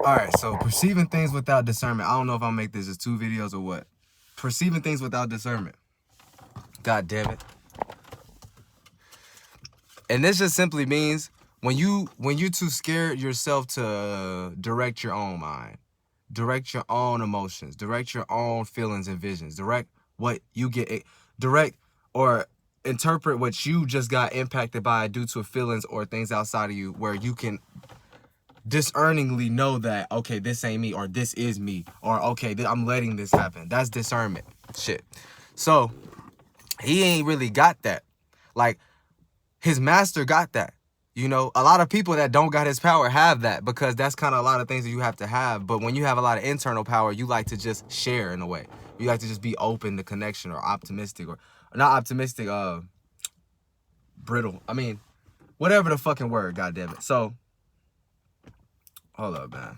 All right, so perceiving things without discernment. I don't know if I'll make this as 2 videos or what. Perceiving things without discernment. God damn it. And this just simply means when you too scared yourself to direct your own mind, direct your own emotions, direct your own feelings and visions, direct what you get, direct or interpret what you just got impacted by due to feelings or things outside of you, where you can discerningly know that, okay, this ain't me, or this is me, or okay, I'm letting this happen. That's discernment shit. So he ain't really got that. Like, his master got that. You know, a lot of people that don't got his power have that, because that's kind of a lot of things that you have to have. But when you have a lot of internal power, you like to just share in a way. You like to just be open to connection, or optimistic, or not optimistic, brittle. I mean, whatever the fucking word, goddamn it. So, hold up, man.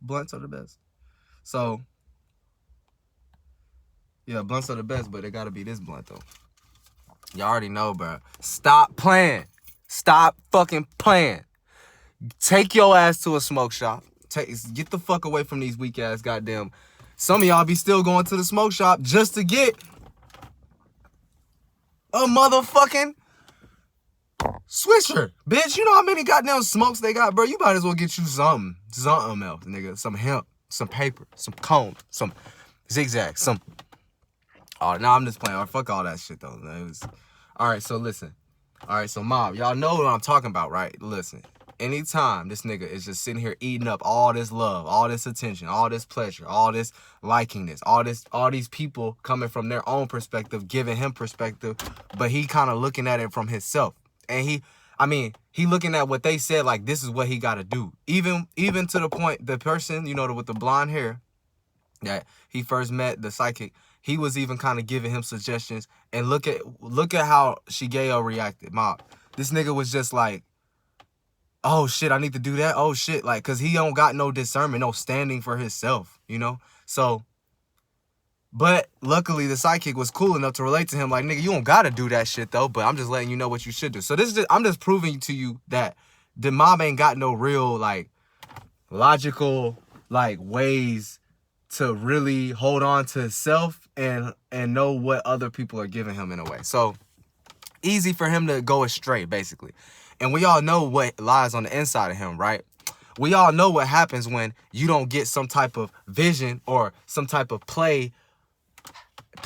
Blunts are the best. So, yeah, blunts are the best, but it gotta be this blunt, though. Y'all already know, bro. Stop playing. Stop fucking playing. Take your ass to a smoke shop. Get the fuck away from these weak ass goddamn. Some of y'all be still going to the smoke shop just to get a motherfucking Swisher. Bitch, you know how many goddamn smokes they got, bro? You might as well get you something else, nigga. Some hemp, some paper, some cone, some zigzag, some... Oh, no, I'm just playing. Fuck all that shit, though. All right, so listen. All right, so mob, y'all know what I'm talking about, right? Listen. Anytime this nigga is just sitting here eating up all this love, all this attention, all this pleasure, all this likingness, all these people coming from their own perspective, giving him perspective, but he kind of looking at it from himself. And he looking at what they said like this is what he got to do. Even to the point, the person, you know, with the blonde hair that he first met, the psychic, he was even kind of giving him suggestions. And look at how Shigeo reacted. Mob, this nigga was just like, oh shit, I need to do that. Oh shit, like, cause he don't got no discernment, no standing for himself, you know? So, but luckily the psychic was cool enough to relate to him, like, nigga, you don't gotta do that shit though, but I'm just letting you know what you should do. So this is just, I'm just proving to you that the mob ain't got no real, like, logical, like, ways to really hold on to himself and know what other people are giving him in a way. So easy for him to go astray, basically. And we all know what lies on the inside of him, right? We all know what happens when you don't get some type of vision or some type of playing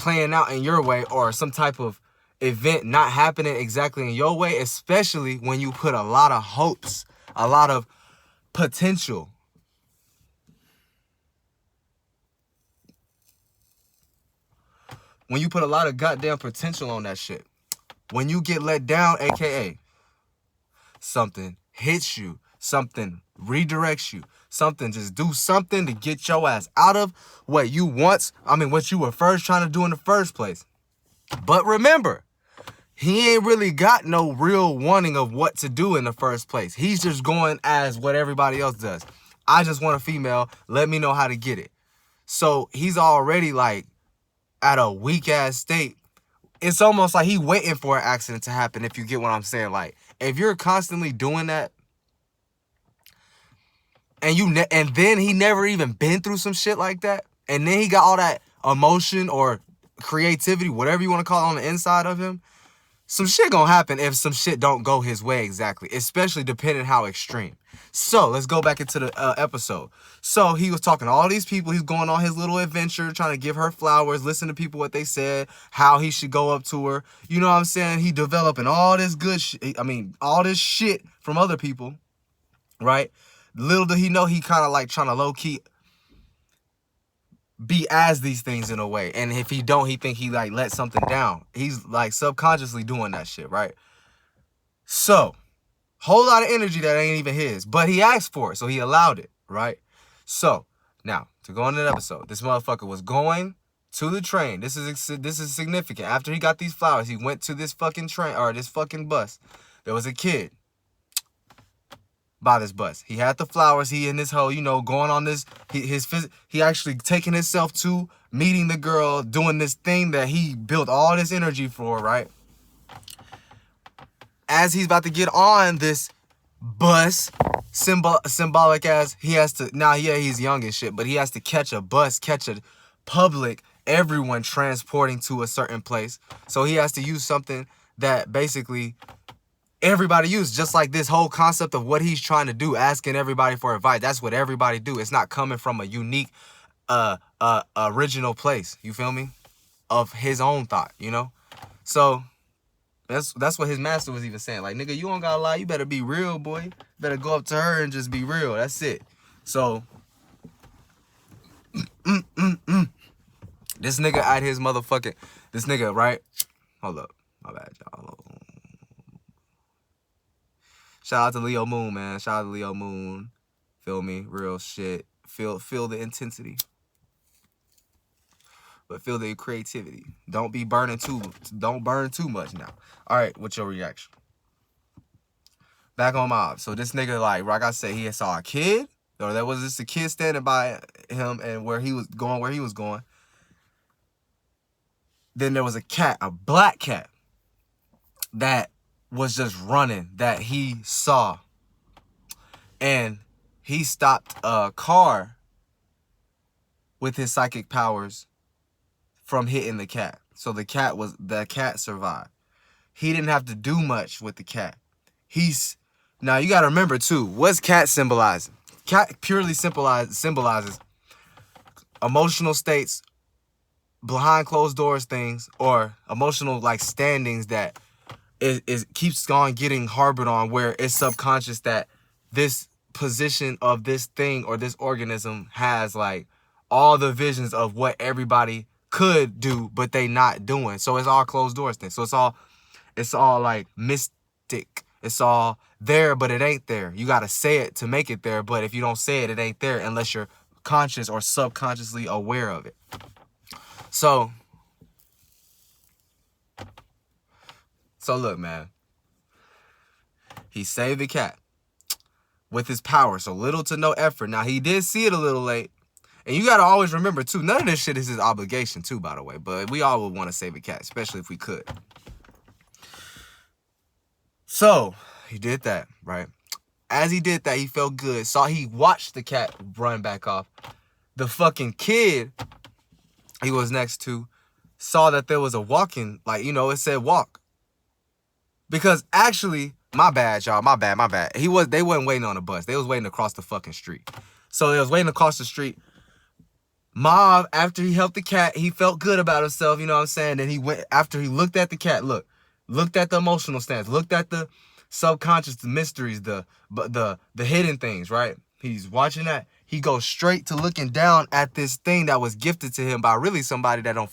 out in your way, or some type of event not happening exactly in your way, especially when you put a lot of hopes, a lot of potential. When you put a lot of goddamn potential on that shit. When you get let down, aka something hits you, something redirects you, something just do something to get your ass out of what you were first trying to do in the first place. But remember, he ain't really got no real wanting of what to do in the first place. He's just going as what everybody else does. I just want a female, let me know how to get it. So he's already like at a weak ass state. It's almost like he waiting for an accident to happen, if you get what I'm saying. Like, if you're constantly doing that, and then he never even been through some shit like that, and then he got all that emotion or creativity, whatever you want to call it, on the inside of him, some shit gonna happen if some shit don't go his way exactly, especially depending how extreme. So let's go back into the episode. So he was talking to all these people. He's going on his little adventure, trying to give her flowers, listen to people, what they said, how he should go up to her. You know what I'm saying? He developing all this good shit. All this shit from other people, right? Little did he know, he kind of like trying to low-key be as these things in a way. And if he don't, he think he like let something down. He's like subconsciously doing that shit, right? So, whole lot of energy that ain't even his, but he asked for it, so he allowed it, right? So, now, to go on the episode, this motherfucker was going to the train. This is significant. After he got these flowers, he went to this fucking train, or this fucking bus. There was a kid by this bus. He had the flowers. He in this whole, you know, going on this, he actually taking himself to meeting the girl, doing this thing that he built all this energy for, right? as he's about to get on this bus, symbolic as he has to, now yeah, he's young and shit, but he has to catch a bus, catch a public, everyone transporting to a certain place. So he has to use something that basically everybody uses, just like this whole concept of what he's trying to do, asking everybody for advice. That's what everybody do. It's not coming from a unique, original place. You feel me? Of his own thought, you know? So that's what his master was even saying. Like, nigga, you don't gotta lie. You better be real, boy. You better go up to her and just be real. That's it. So, this nigga at his motherfucking, this nigga, right? Hold up. My bad, y'all. Shout out to Leo Moon, man. Shout out to Leo Moon. Feel me? Real shit. Feel the intensity. But feel the creativity. Don't burn too much now. All right, what's your reaction? Back on mob. So this nigga, like I said, he saw a kid, or there was just a kid standing by him and where he was going. Then there was a cat, a black cat, that was just running, that he saw. And he stopped a car with his psychic powers from hitting the cat. So the cat survived. He didn't have to do much with the cat. Now you gotta remember too, what's cat symbolizing? Cat purely symbolizes emotional states, behind closed doors things, or emotional like standings that is keeps on getting harbored on, where it's subconscious that this position of this thing or this organism has like all the visions of what everybody could do, but they not doing. So it's all closed doors thing. So it's all like mystic. It's all there, but it ain't there. You gotta say it to make it there, but if you don't say it, it ain't there unless you're conscious or subconsciously aware of it. So look, man. He saved the cat with his power, so little to no effort. Now, he did see it a little late. And you got to always remember, too, none of this shit is his obligation, too, by the way. But we all would want to save a cat, especially if we could. So, he did that, right? As he did that, he felt good. He watched the cat run back off. The fucking kid he was next to saw that there was a walking, like, you know, it said walk. Because actually, my bad, y'all, my bad. They wasn't waiting on a bus. They was waiting across the fucking street. So they was waiting across the street. Mob, after he helped the cat, he felt good about himself, you know what I'm saying? Then he went, after he looked at the cat, looked at the emotional stance, looked at the subconscious, the mysteries, the hidden things, right? He's watching that. He goes straight to looking down at this thing that was gifted to him by really somebody that don't,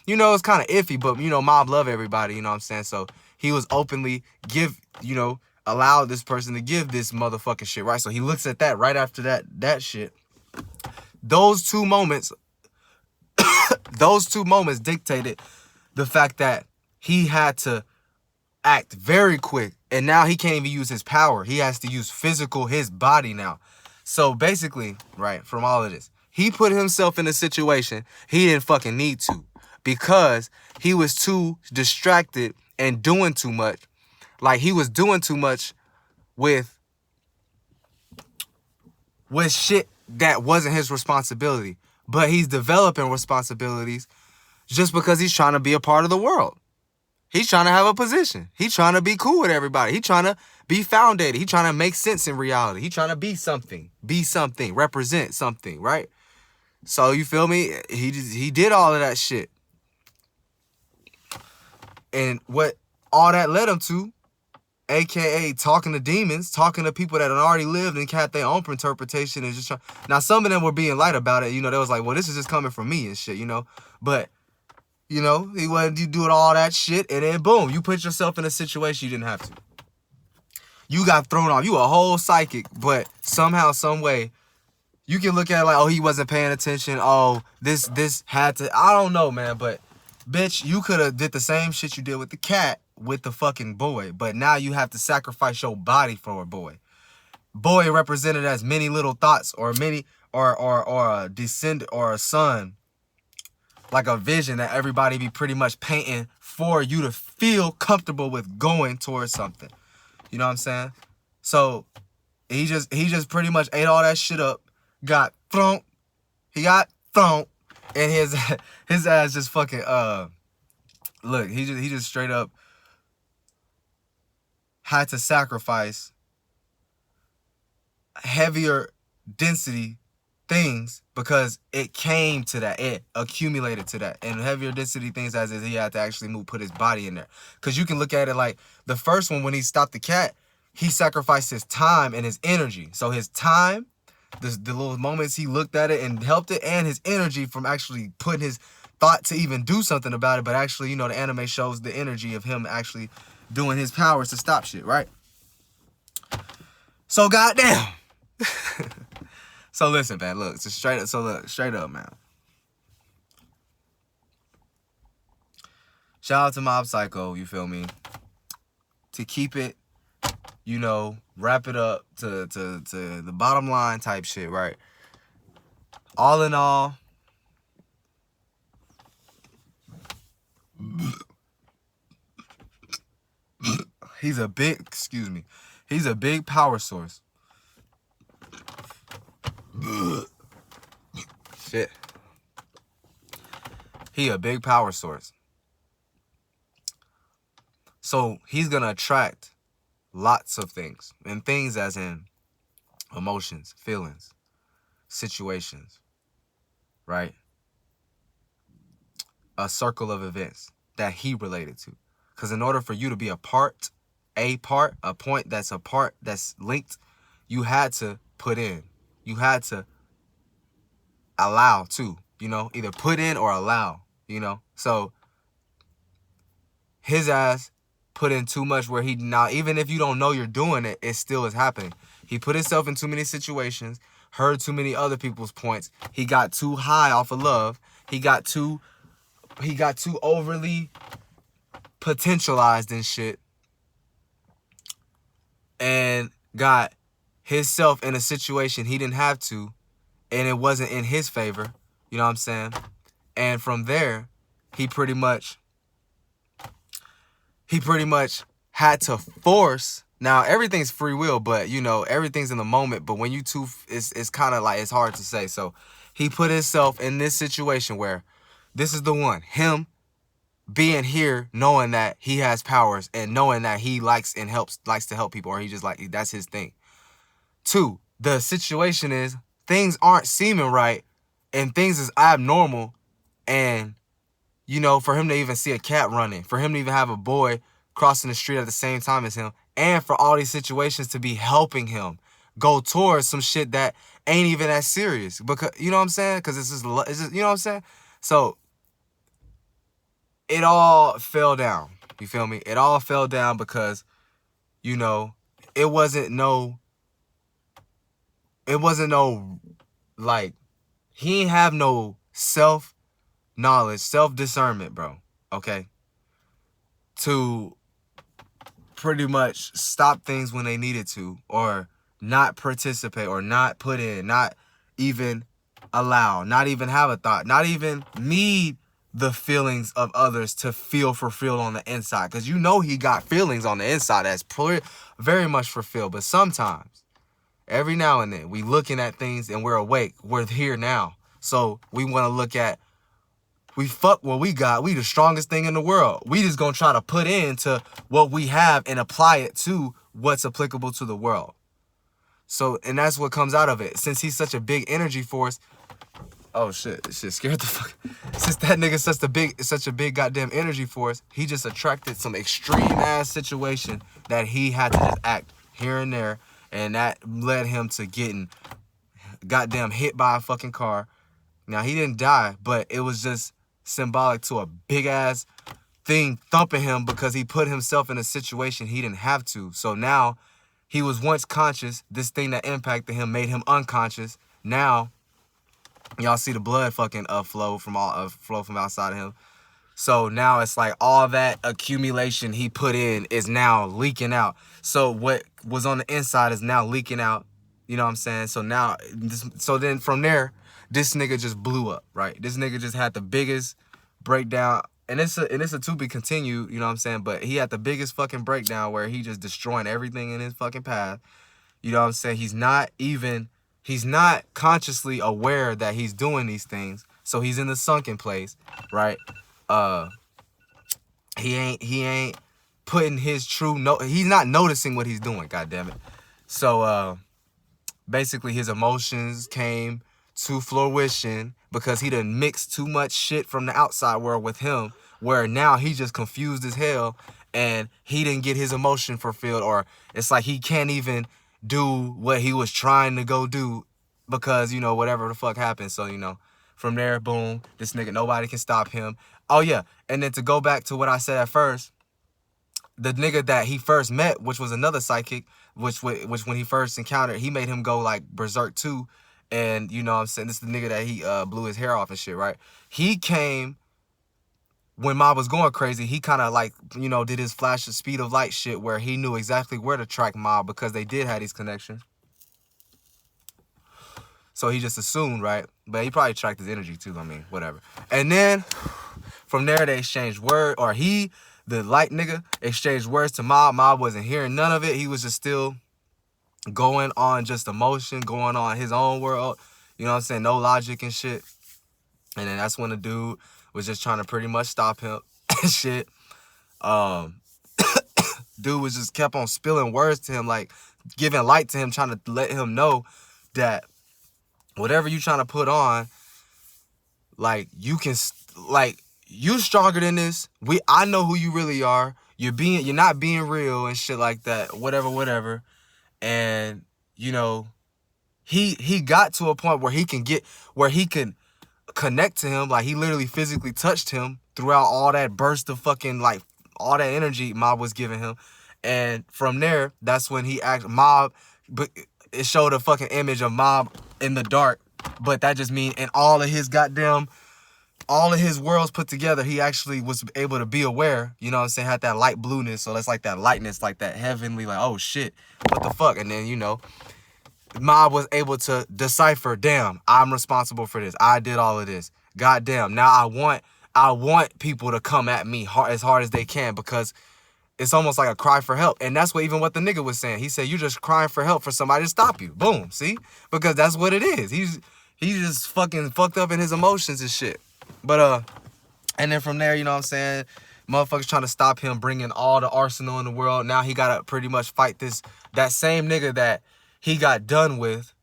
you know, it's kind of iffy, but, you know, mob love everybody, you know what I'm saying? So he was openly allowed this person to give this motherfucking shit, right? So he looks at that right after that shit. Those two moments dictated the fact that he had to act very quick. And now he can't even use his power. He has to use his body now. So basically, right, from all of this, he put himself in a situation he didn't fucking need to, because he was too distracted and doing too much. Like, he was doing too much with shit that wasn't his responsibility. But he's developing responsibilities just because he's trying to be a part of the world. He's trying to have a position. He's trying to be cool with everybody. He's trying to be founded. He's trying to make sense in reality. He's trying to be something, represent something, right? So, you feel me? He did all of that shit. And what all that led him to, aka talking to demons, talking to people that had already lived and had their own interpretation, and just now some of them were being light about it, you know, they was like, well, this is just coming from me and shit, you know, but, you know, he wasn't doing all that shit, and then boom, you put yourself in a situation you didn't have to. You got thrown off. You a whole psychic, but somehow, some way, you can look at it like, oh, he wasn't paying attention, oh, this had to, I don't know, man, but bitch, you could have did the same shit you did with the cat with the fucking boy, but now you have to sacrifice your body for a boy. Boy represented as many little thoughts, or a descendant, or a son, like a vision that everybody be pretty much painting for you to feel comfortable with going towards something. You know what I'm saying? So he just pretty much ate all that shit up, got thrown. He got thrown, and his ass just fucking look, he just straight up had to sacrifice heavier density things because it came to that, it accumulated to that, and heavier density things as is he had to actually put his body in there. Because you can look at it like the first one, when he stopped the cat, he sacrificed his time and his energy. So his time, the little moments he looked at it and helped it, and his energy from actually putting his thought to even do something about it. But actually, you know, the anime shows the energy of him actually doing his powers to stop shit, right? So goddamn. So listen, man, look, just straight up, straight up, man. Shout out to Mob Psycho, you feel me? To keep it, you know, wrap it up to the bottom line type shit, right? All in all, he's a big power source. Shit. He a big power source. So he's gonna attract lots of things. And things as in emotions, feelings, situations, right? A circle of events that he related to. Because in order for you to be a point that's linked, you had to put in. You had to allow too, you know, either put in or allow, you know. So his ass put in too much where he now, even if you don't know you're doing it, it still is happening. He put himself in too many situations, heard too many other people's points. He got too high off of love. He got too overly potentialized and shit, and got himself in a situation he didn't have to, and it wasn't in his favor. You know what I'm saying? And from there, he pretty much had to force. Now everything's free will, but you know, everything's in the moment. But when you two, it's kind of like, it's hard to say. So he put himself in this situation where this is the one, him being here, knowing that he has powers and knowing that he likes to help people, or he just like, that's his thing. Two, the situation is things aren't seeming right and things is abnormal, and you know, for him to even see a cat running, for him to even have a boy crossing the street at the same time as him, and for all these situations to be helping him go towards some shit that ain't even that serious, because you know what I'm saying? Because it's just, you know what I'm saying? So it all fell down. You feel me? It all fell down because, you know, it wasn't no, like, he ain't have no self-knowledge, self-discernment, bro, okay? To pretty much stop things when they needed to, or not participate, or not put in, not even allow, not even have a thought, not even need the feelings of others to feel fulfilled on the inside. Because you know he got feelings on the inside that's very much fulfilled. But sometimes, every now and then, we looking at things and we're awake. We're here now. So we want to look at, we fuck what we got. We the strongest thing in the world. We just gonna try to put into what we have and apply it to what's applicable to the world. So, and that's what comes out of it. Since he's such a big energy force, oh shit, this shit scared the fuck. Since that nigga's such a big goddamn energy force, he just attracted some extreme ass situation that he had to just act here and there, and that led him to getting goddamn hit by a fucking car. Now he didn't die, but it was just symbolic to a big ass thing thumping him because he put himself in a situation he didn't have to. So now he was once conscious. This thing that impacted him made him unconscious. Now y'all see the blood fucking flow from outside of him. So now it's like all that accumulation he put in is now leaking out. So what was on the inside is now leaking out. You know what I'm saying? So now, so then from there, this nigga just blew up, right? This nigga just had the biggest breakdown and it's a to be continued, you know what I'm saying? But he had the biggest fucking breakdown where he just destroying everything in his fucking path. You know what I'm saying? He's not consciously aware that he's doing these things. So he's in the sunken place, right? He ain't putting his true he's not noticing what he's doing, goddamn it. So basically his emotions came to fruition because he done mixed too much shit from the outside world with him, where now he just confused as hell and he didn't get his emotion fulfilled, or it's like he can't even do what he was trying to go do because, you know, whatever the fuck happened. So, you know, from there, boom, this nigga, nobody can stop him. Oh yeah, and then to go back to what I said at first, the nigga that he first met, which was another psychic, which when he first encountered, he made him go like berserk too. And you know what I'm saying, this is the nigga that he blew his hair off and shit, right? He came when Mob was going crazy. He kind of like, you know, did his flash of speed of light shit where he knew exactly where to track Mob because they did have these connections. So he just assumed, right? But he probably tracked his energy too, I mean, whatever. And then from there they exchanged word, or the light nigga exchanged words to Mob. Mob wasn't hearing none of it. He was just still going on just emotion, going on his own world. You know what I'm saying? No logic and shit. And then that's when the dude was just trying to pretty much stop him and shit. Dude was just kept on spilling words to him, like giving light to him, trying to let him know that whatever you trying to put on, like you can, like you stronger than this. I know who you really are. You're not being real and shit like that. Whatever. And you know, he got to a point where he can connect to him. Like he literally physically touched him throughout all that burst of fucking like all that energy Mob was giving him. And from there, that's when he Mob, but it showed a fucking image of Mob in the dark. But that just means in all of his worlds put together, he actually was able to be aware, you know what I'm saying, had that light blueness. So that's like that lightness, like that heavenly, like, oh shit, what the fuck? And then, you know, Mob was able to decipher, damn, I'm responsible for this. I did all of this. Goddamn, now I want people to come at me as hard as they can, because it's almost like a cry for help. And that's what the nigga was saying. He said, you just crying for help for somebody to stop you. Boom, see? Because that's what it is. He's just fucking fucked up in his emotions and shit. But, and then from there, you know what I'm saying, motherfuckers trying to stop him, bringing all the arsenal in the world. Now he got to pretty much fight that same nigga that he got done with.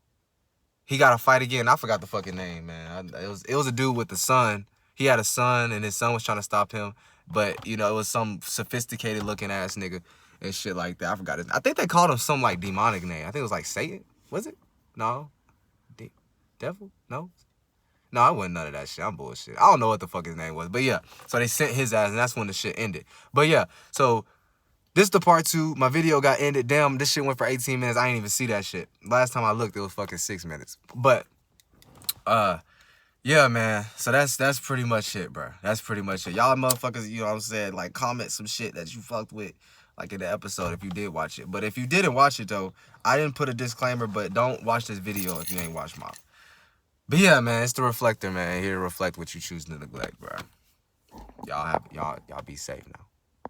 He got to fight again. I forgot the fucking name, man. It was a dude with the son. He had a son, and his son was trying to stop him. But, you know, it was some sophisticated looking ass nigga and shit like that. I forgot it. I think they called him some like demonic name. I think it was like Satan. Was it? No. Devil? No? No, I wasn't none of that shit. I'm bullshit. I don't know what the fuck his name was. But yeah, so they sent his ass, and that's when the shit ended. But yeah, so this is the part 2. My video got ended. Damn, this shit went for 18 minutes. I didn't even see that shit. Last time I looked, it was fucking 6 minutes. But, yeah, man. So that's pretty much it, bro. That's pretty much it. Y'all motherfuckers, you know what I'm saying, like, comment some shit that you fucked with, like, in the episode if you did watch it. But if you didn't watch it, though, I didn't put a disclaimer, but don't watch this video if you ain't watched mine. But yeah, man, it's the reflector, man. Here to reflect what you choose to neglect, bro. Y'all be safe now.